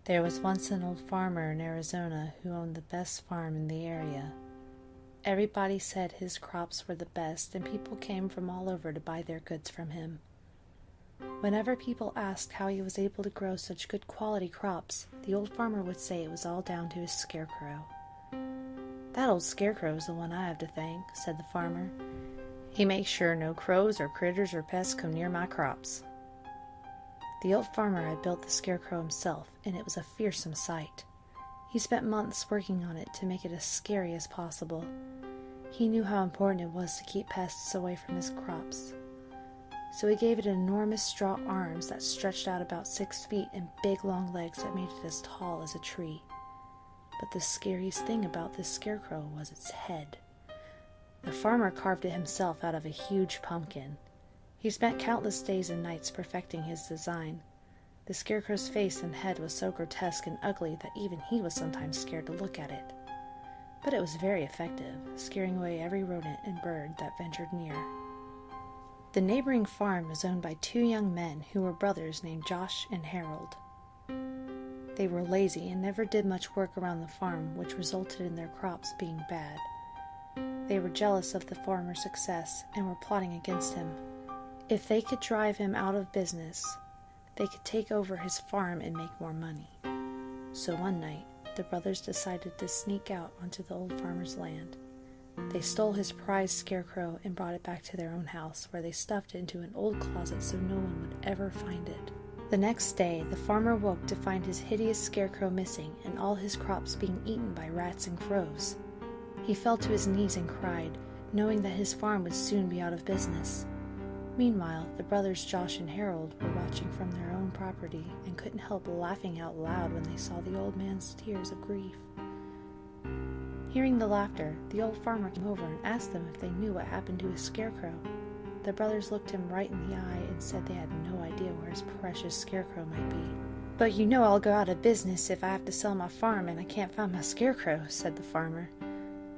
There was once an old farmer in Arizona who owned the best farm in the area. Everybody said his crops were the best, and people came from all over to buy their goods from him. Whenever people asked how he was able to grow such good quality crops, the old farmer would say it was all down to his scarecrow. "That old scarecrow is the one I have to thank," said the farmer. "He makes sure no crows or critters or pests come near my crops." The old farmer had built the scarecrow himself, and it was a fearsome sight. He spent months working on it to make it as scary as possible. He knew how important it was to keep pests away from his crops. So he gave it enormous straw arms that stretched out about 6 feet and big long legs that made it as tall as a tree. But the scariest thing about this scarecrow was its head. The farmer carved it himself out of a huge pumpkin. He spent countless days and nights perfecting his design. The scarecrow's face and head was so grotesque and ugly that even he was sometimes scared to look at it. But it was very effective, scaring away every rodent and bird that ventured near. The neighboring farm was owned by 2 young men who were brothers named Josh and Harold. They were lazy and never did much work around the farm, which resulted in their crops being bad. They were jealous of the farmer's success and were plotting against him. If they could drive him out of business, they could take over his farm and make more money. So one night, the brothers decided to sneak out onto the old farmer's land. They stole his prized scarecrow and brought it back to their own house, where they stuffed it into an old closet so no one would ever find it. The next day, the farmer woke to find his hideous scarecrow missing and all his crops being eaten by rats and crows. He fell to his knees and cried, knowing that his farm would soon be out of business. Meanwhile, the brothers Josh and Harold were watching from their own property and couldn't help laughing out loud when they saw the old man's tears of grief. Hearing the laughter, the old farmer came over and asked them if they knew what happened to his scarecrow. The brothers looked him right in the eye and said they had no idea where his precious scarecrow might be. "But you know I'll go out of business if I have to sell my farm and I can't find my scarecrow," said the farmer.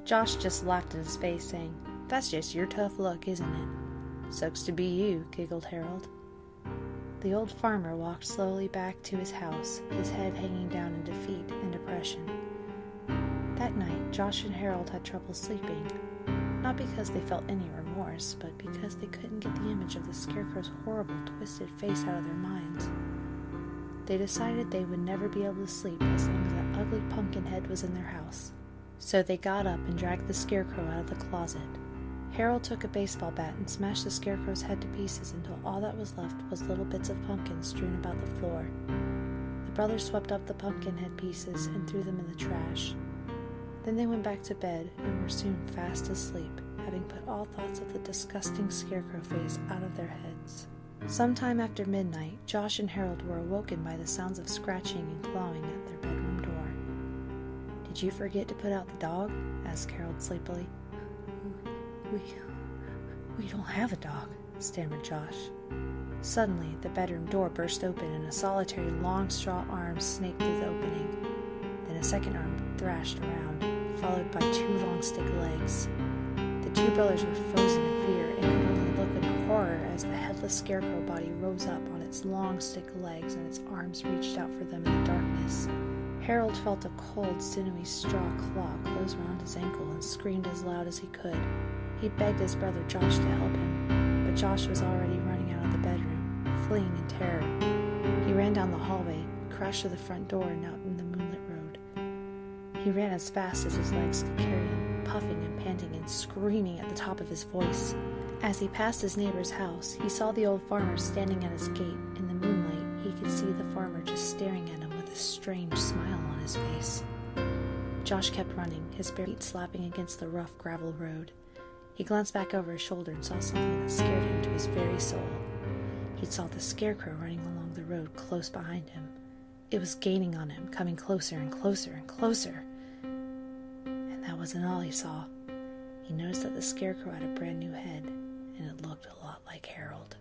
Josh just laughed in his face, saying, "That's just your tough luck, isn't it?" "Sucks to be you," giggled Harold. The old farmer walked slowly back to his house, his head hanging down in defeat and depression. That night, Josh and Harold had trouble sleeping, not because they felt any remorse, but because they couldn't get the image of the scarecrow's horrible, twisted face out of their minds. They decided they would never be able to sleep as long as that ugly pumpkin head was in their house. So they got up and dragged the scarecrow out of the closet. Harold took a baseball bat and smashed the scarecrow's head to pieces until all that was left was little bits of pumpkin strewn about the floor. The brothers swept up the pumpkin head pieces and threw them in the trash. Then they went back to bed and were soon fast asleep, having put all thoughts of the disgusting scarecrow face out of their heads. Sometime after midnight, Josh and Harold were awoken by the sounds of scratching and clawing at their bedroom door. "Did you forget to put out the dog?" asked Harold sleepily. We don't have a dog," stammered Josh. Suddenly, the bedroom door burst open and a solitary long straw arm snaked through the opening. Then a second arm thrashed around, followed by 2 long stick legs. The 2 brothers were frozen in fear and could only look in horror as the headless scarecrow body rose up on its long stick legs and its arms reached out for them in the darkness. Harold felt a cold, sinewy straw claw close around his ankle and screamed as loud as he could. He begged his brother Josh to help him, but Josh was already running out of the bedroom, fleeing in terror. He ran down the hallway, crashed to the front door and out in the moonlit road. He ran as fast as his legs could carry him, puffing and panting and screaming at the top of his voice. As he passed his neighbor's house, he saw the old farmer standing at his gate. In the moonlight, he could see the farmer just staring at him with a strange smile on his face. Josh kept running, his bare feet slapping against the rough gravel road. He glanced back over his shoulder and saw something that scared him to his very soul. He saw the scarecrow running along the road close behind him. It was gaining on him, coming closer and closer and closer. And that wasn't all he saw. He noticed that the scarecrow had a brand new head, and it looked a lot like Harold.